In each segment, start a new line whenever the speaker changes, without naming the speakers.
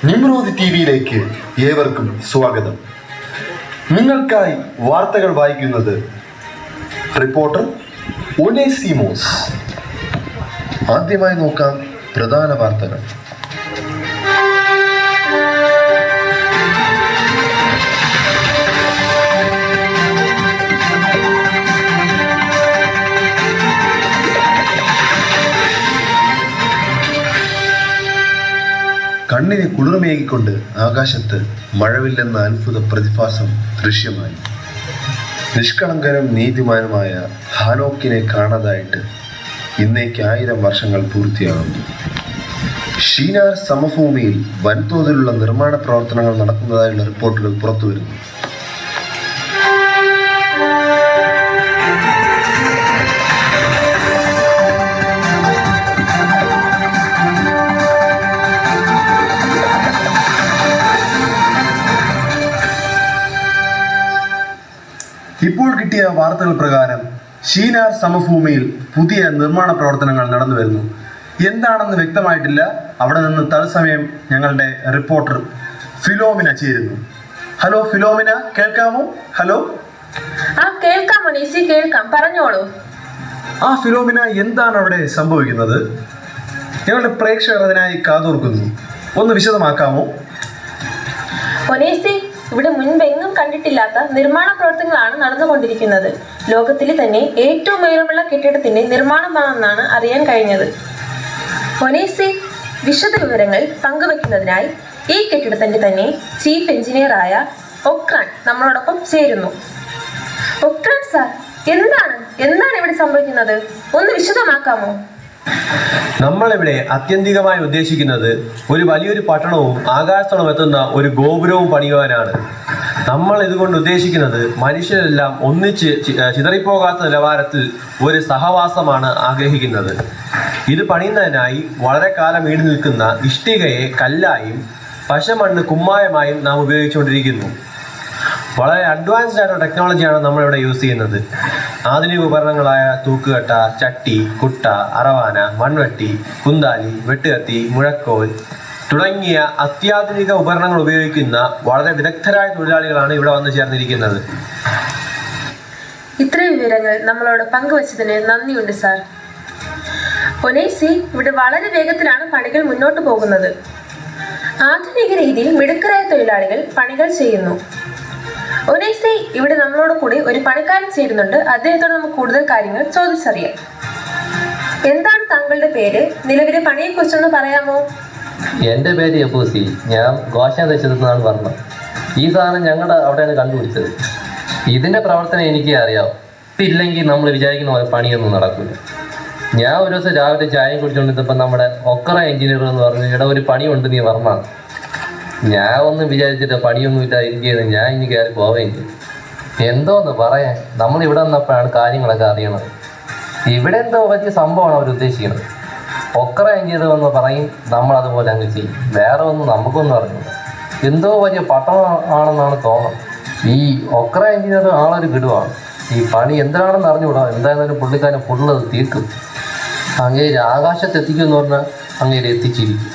നിമ്രോദ് ടിവിയിലേക്ക് ഏവർക്കും സ്വാഗതം. നിങ്ങൾക്കായി വാർത്തകൾ വായിക്കുന്നത് റിപ്പോർട്ടർ ഒനേസിമോസ്. ആദ്യമായി നോക്കാം പ്രധാന വാർത്തകൾ. കണ്ണിന് കുളിർമേകിക്കൊണ്ട് ആകാശത്ത് മഴവില്ലെന്ന അത്ഭുത പ്രതിഭാസം ദൃശ്യമായി. നിഷ്കളങ്കനും നീതിമാനുമായ ഹാനോക്കിനെ കാണാതായിട്ട് ഇന്നേക്ക് 1000 വർഷങ്ങൾ പൂർത്തിയാകുന്നു. ഷീനാർ സമഭൂമിയിൽ വൻതോതിലുള്ള നിർമ്മാണ പ്രവർത്തനങ്ങൾ നടക്കുന്നതായുള്ള റിപ്പോർട്ടുകൾ പുറത്തുവരുന്നു. ഇപ്പോൾ കിട്ടിയ വാർത്തകൾ പ്രകാരം ഷീനാർ സമഭൂമിയിൽ പുതിയ നിർമ്മാണ പ്രവർത്തനങ്ങൾ നടന്നു വരുന്നു. എന്താണെന്ന് വ്യക്തമായിട്ടില്ല. അവിടെ നിന്ന് തത്സമയം ഞങ്ങളുടെ റിപ്പോർട്ടർ ഫിലോമിന ചേരുന്നു. ഹലോ ഫിലോമിന, കേൾക്കാമോ? ഹലോ.
കേൾക്കാം മുനീസി, കേൾക്കാം, പറഞ്ഞോളൂ.
ഫിലോമിന, എന്താണ് അവിടെ സംഭവിക്കുന്നത്? ഞങ്ങളുടെ പ്രേക്ഷകർ അതിനായി കാതോർക്കുന്നു. ഒന്ന് വിശദമാക്കാമോ?
മുനീസി, ഇവിടെ മുൻപെങ്ങും കണ്ടിട്ടില്ലാത്ത നിർമ്മാണ പ്രവർത്തനങ്ങളാണ് നടന്നുകൊണ്ടിരിക്കുന്നത്. ലോകത്തിലെ തന്നെ ഏറ്റവും ഉയരമുള്ള കെട്ടിടത്തിന്റെ നിർമ്മാണമാണെന്നാണ് അറിയാൻ കഴിഞ്ഞത്. ഒനേസി, വിശദ വിവരങ്ങൾ പങ്കുവെക്കുന്നതിനായി ഈ കെട്ടിടത്തിന്റെ തന്നെ ചീഫ് എഞ്ചിനീയറായ ഒക്രാൻ നമ്മളോടൊപ്പം ചേരുന്നു. ഒക്രാൻ സാർ, എന്താണ് ഇവിടെ സംഭവിക്കുന്നത്? ഒന്ന് വിശദമാക്കാമോ?
നമ്മളിവിടെ ആത്യന്തികമായി ഉദ്ദേശിക്കുന്നത് ഒരു വലിയൊരു പട്ടണവും ആകാശത്തോളം എത്തുന്ന ഒരു ഗോപുരവും പണിയുവാനാണ്. നമ്മൾ ഇതുകൊണ്ട് ഉദ്ദേശിക്കുന്നത് മനുഷ്യരെല്ലാം ഒന്നിച്ച് ചിതറിപ്പോകാത്ത നിലവാരത്തിൽ ഒരു സഹവാസമാണ് ആഗ്രഹിക്കുന്നത്. ഇത് പണിയുന്നതിനായി വളരെ കാലം ഈട് നിൽക്കുന്ന ഇഷ്ടികയെ കല്ലായും പശമണ്ണ് കുമ്മായമായും നാം ഉപയോഗിച്ചുകൊണ്ടിരിക്കുന്നു. വളരെ അഡ്വാൻസ്ഡ് ആയിട്ടുള്ള ടെക്നോളജിയാണ് നമ്മളിവിടെ യൂസ് ചെയ്യുന്നത്. ആധുനിക ഉപകരണങ്ങളായ തൂക്കുകട്ട, ചട്ടി, കുട്ട, അറവാന, മൺവെട്ടി, കുന്താലി, വെട്ടുകത്തി, മുഴക്കോൽ തുടങ്ങിയ അത്യാധുനിക ഉപകരണങ്ങൾ ഉപയോഗിക്കുന്ന വളരെ വിദഗ്ധരായ തൊഴിലാളികളാണ് ഇവിടെ വന്നു ചേർന്നിരിക്കുന്നത്.
ഇത്രയും വിവരങ്ങൾ നമ്മളോട് പങ്കുവച്ചതിന് നന്ദിയുണ്ട് സാർ. ഒനേസി, ഇവിടെ വളരെ വേഗത്തിലാണ് പണികൾ മുന്നോട്ട് പോകുന്നത്. ആധുനിക രീതിയിൽ മിടുക്കരായ തൊഴിലാളികൾ പണികൾ ചെയ്യുന്നു. ഒനേസി, ഇവിടെ നമ്മളോട് കൂടി ഒരു പണിക്കാരൻ ചേരുന്നുണ്ട്. അദ്ദേഹത്തോട് നമുക്ക് കൂടുതൽ കാര്യങ്ങൾ ചോദിച്ചറിയാം. എന്താണ് താങ്കളുടെ പേര്? നിലവിലെ പണിയെ കുറിച്ചൊന്ന് പറയാമോ?
എൻ്റെ പേര് യബൂസി. ഞാൻ ദേശത്തു നിന്നാണ് പറഞ്ഞത്. ഈ സാധനം ഞങ്ങളുടെ അവിടെയാണ് കണ്ടുപിടിച്ചത്. ഇതിൻ്റെ പ്രവർത്തനം എനിക്ക് അറിയാം. ഇല്ലെങ്കിൽ നമ്മൾ വിചാരിക്കുന്ന പോലെ പണിയൊന്നും നടക്കില്ല. ഞാൻ ഒരു ദിവസം രാവിലെ ചായയും കുടിച്ചുകൊണ്ടിരുന്നപ്പോൾ നമ്മുടെ ഒക്കറ എഞ്ചിനീയർ എന്ന് പറഞ്ഞു, ഇവിടെ ഒരു പണിയുണ്ട്, നീ പറഞ്ഞാൽ. ഞാൻ ഒന്നും വിചാരിച്ചിട്ട് പണിയൊന്നുമില്ല ഇരിക്കുന്നത്. ഞാൻ ഇനി കയറി പോവേണ്ടി. എന്തോന്ന് പറയാൻ, നമ്മളിവിടെ വന്നപ്പോഴാണ് കാര്യങ്ങളൊക്കെ അറിയണത്. ഇവിടെ എന്തോ വലിയ സംഭവമാണ് അവർ ഉദ്ദേശിക്കുന്നത്. ഒക്കറ എഞ്ചിനീയർ എന്ന് പറയും, നമ്മളതുപോലെ അങ്ങ് ചെയ്യും. വേറെ ഒന്നും നമുക്കൊന്നും അറിഞ്ഞില്ല. എന്തോ വലിയ പട്ടണം ആണെന്നാണ് തോന്നുന്നത്. ഈ ഒക്കറ എഞ്ചിനീയർ ആളൊരു ഗിടുവാണ്. ഈ പണി എന്താണെന്ന് അറിഞ്ഞുകൂടാ. എന്തായാലും പുള്ളിക്കാരൻ ഫുള്ളത് തീർക്കും. അങ്ങേര് ആകാശത്തെത്തിക്കും എന്ന് പറഞ്ഞാൽ അങ്ങേര് എത്തിച്ചിരിക്കും.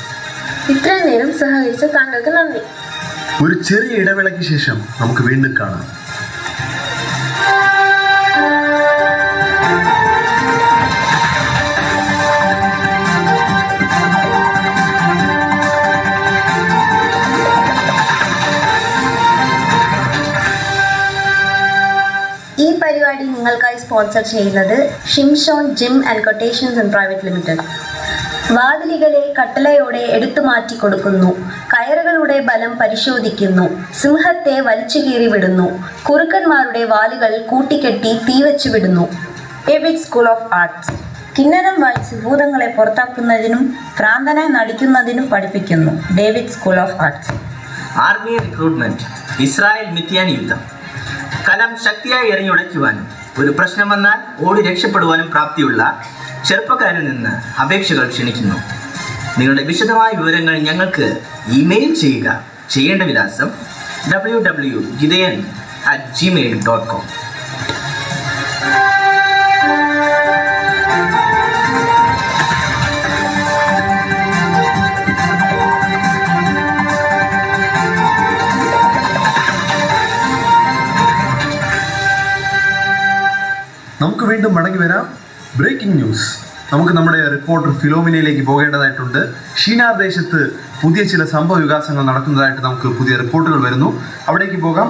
ഇത്രയും നേരം സഹകരിച്ച താങ്കൾക്ക് നന്ദി.
ഒരു ചെറിയ ഇടവേളയ്ക്ക് ശേഷം നമുക്ക് വീണ്ടും കാണാം.
ഈ പരിപാടി നിങ്ങൾക്കായി സ്പോൺസർ ചെയ്യുന്നത് Shimshon gym and quotations and private limited. വാതിലുകളെ കട്ടളയോടെ എടുത്തു മാറ്റി കൊടുക്കുന്നു. കയറുകളുടെ ബലം പരിശോധിക്കുന്നു. സിംഹത്തെ വലിച്ചു കീറി വിടുന്നു. കുറുക്കന്മാരുടെ വാലുകൾ കൂട്ടിക്കെട്ടി തീവച്ചു വിടുന്നു. David school of arts. കിന്നരം വായിച്ച് ഭൂതങ്ങളെ പുറത്താക്കുന്നതിനും ഭ്രാന്തനായി നടിക്കുന്നതിനും പഠിപ്പിക്കുന്നു. David school of arts.
Army recruitment. Israel Midian യുദ്ധം. കലം ശക്തിയായി എറിഞ്ഞുടയ്ക്കുവാനും ഒരു പ്രശ്നം വന്നാൽ ഓടി രക്ഷപ്പെടുവാനും പ്രാപ്തിയുള്ള ചെറുപ്പക്കാരിൽ നിന്ന് അപേക്ഷകൾ ക്ഷണിക്കുന്നു. നിങ്ങളുടെ വിശദമായ വിവരങ്ങൾ ഞങ്ങൾക്ക് ഇമെയിൽ ചെയ്യുക. ചെയ്യേണ്ട വിലാസം www.gideon@gmail.com.
വീണ്ടും മടങ്ങി വരാം. Breaking news. നമുക്ക് നമ്മുടെ റിപ്പോർട്ടർ ഫിലോമിനയിലേക്ക് പോകേണ്ടതായിട്ടുണ്ട്. ഷീനാർ ദേശത്ത് പുതിയ ചില സംഭവ വികാസങ്ങൾ നടക്കുന്നതായിട്ട് നമുക്ക് പുതിയ റിപ്പോർട്ടുകൾ വരുന്നു. അവിടേക്ക് പോകാം.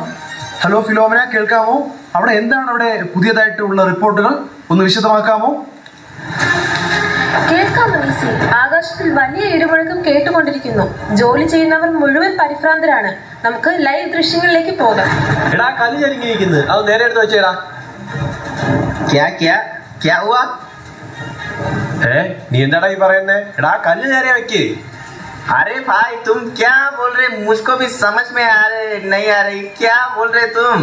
ഹലോ ഫിലോമിന, കേൾക്കാമോ? അവിടെ എന്താണ് അവിടെ പുതിയതായിട്ടുള്ള റിപ്പോർട്ടുകൾ? ഒന്ന് വിശദമാക്കാമോ?
കേൾക്കാം മനീസി. ആകാശത്തിൽ വലിയ ഇടിമുഴക്കം കേട്ടുകൊണ്ടിരിക്കുന്നു. ജോലി ചെയ്യുന്നവർ മുഴുവൻ പരിഭ്രാന്തരാണ്. നമുക്ക് ലൈവ് ദൃശ്യങ്ങളിലേക്ക് പോകാം.
എടാ കല്ല് ചരിങ്ങിയിരിക്കുന്നത്, അത് നേരെ എടുത്ത് വെച്ചേടാ.
क्या क्या क्या हुआ?
നീ എന്താടാ ഈ പറയുന്നേ? എടാ കല്ല് നേരെ വെക്ക്.
अरे भाई तुम क्या बोल रहे? मुझको भी समझ में आ रहे नहीं आ रही. क्या बोल रहे तुम?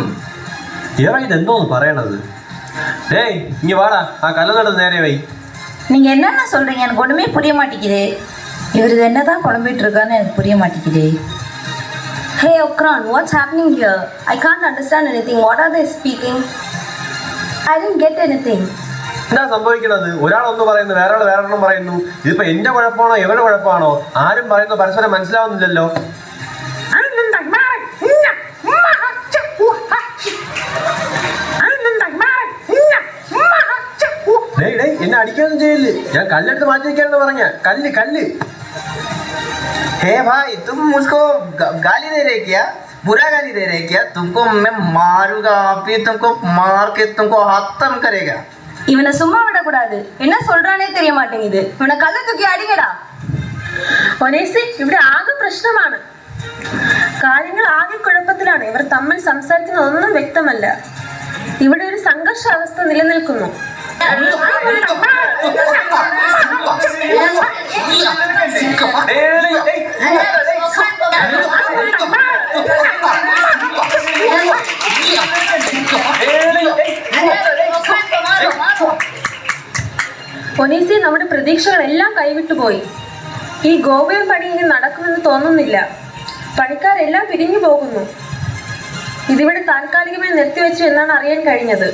ഏറാ ഇതെന്തോന്ന് പറയണത്? டேய் இங்க வாடா, ആ கல்லு நேரே வை.
நீங்க என்னென்ன சொல்றீங்க? எனக்கு ஒண்ணுமே புரிய மாட்டேங்குது. இவர் என்னதான் குழம்பிட்டு இருக்கான்னு எனக்கு புரிய மாட்டேங்குது. Hey Okran, what's happening here? I can't understand anything. What are they speaking? I didn't get anything.
എന്താ സംഭവിക്കുന്നത്? ഒരാളൊന്ന് പറയുന്നു, വേറെ ആൾ വേറൊന്നും പറയുന്നു. ഇതിപ്പോ എന്റെ കുഴപ്പമാണോ എവിടെ കുഴപ്പമാണോ? ആരും പറയുന്നത് പരസ്പരം മനസ്സിലാവുന്നില്ലല്ലോ. എന്നെ അടിക്കാനൊന്നും ചെയ്യില്ലേ. ഞാൻ കല്ലെടുത്ത് മാറ്റി വെക്കാനെന്ന് പറഞ്ഞ. കല്ല് കല്ല്.
हे भाई तुम मुझको गाली दे रहे क्या? बुरा गाली दे रहे क्या? तुमको मैं मारूंगा, फिर तुमको मार के तुमको खत्म करेगा.
இவனை சும்மா விடக்கூடாது. என்ன சொல்றானே தெரிய மாட்டேங்குது. இவனை கல்ல தூக்கி அடிங்கடா.
ഒനേസി, ഇവിടെ ആകെ പ്രശ്നമാണ്. കാര്യങ്ങൾ ആകെ കുഴപ്പത്തിലാണ്. ഇവർ തമ്മിൽ സംസാരിക്കുന്നതൊന്നും വ്യക്തമല്ല. ഇവിടെ ഒരു സംഘർഷാവസ്ഥ നിലനിൽക്കുന്നു. ഒനീസി, നമ്മുടെ പ്രതീക്ഷകളെല്ലാം കൈവിട്ടുപോയി. ഈ ഗോപുരം പണി ഇനി നടക്കുമെന്ന് തോന്നുന്നില്ല. പണിക്കാരെല്ലാം പിരിഞ്ഞു പോകുന്നു. ഇതിവിടെ താൽക്കാലികമായി നിർത്തിവെച്ചു എന്നാണ് അറിയാൻ കഴിഞ്ഞത്.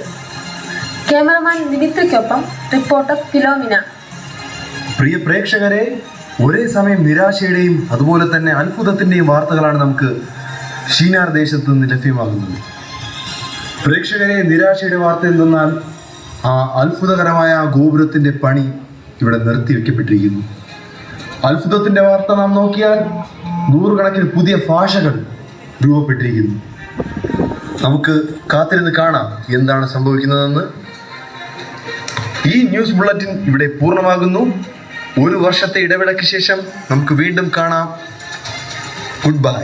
ക്യാമറമാൻ നിവിത്രയ്ക്കൊപ്പം റിപ്പോർട്ടർ ഫിലോമിന.
പ്രിയ പ്രേക്ഷകരെ, ഒരേ സമയം നിരാശയുടെയും അതുപോലെ തന്നെ അത്ഭുതത്തിൻ്റെയും വാർത്തകളാണ് നമുക്ക് ഷീനാർ ദേശത്ത് നിന്ന് ലഭ്യമാകുന്നത്. പ്രേക്ഷകരെ, നിരാശയുടെ വാർത്ത എന്തെന്നാൽ ആ അത്ഭുതകരമായ ആ ഗോപുരത്തിൻ്റെ പണി ഇവിടെ നിർത്തിവെക്കപ്പെട്ടിരിക്കുന്നു. അത്ഭുതത്തിൻ്റെ വാർത്ത നാം നോക്കിയാൽ നൂറുകണക്കിന് പുതിയ ഭാഷകൾ രൂപപ്പെട്ടിരിക്കുന്നു. നമുക്ക് കാത്തിരുന്ന് കാണാം എന്താണ് സംഭവിക്കുന്നതെന്ന്. ഈ ന്യൂസ് ബുള്ളറ്റിൻ ഇവിടെ പൂർണ്ണമാകുന്നു. ഒരു വർഷത്തെ ഇടവേളയ്ക്ക് ശേഷം നമുക്ക് വീണ്ടും കാണാം. Good bye.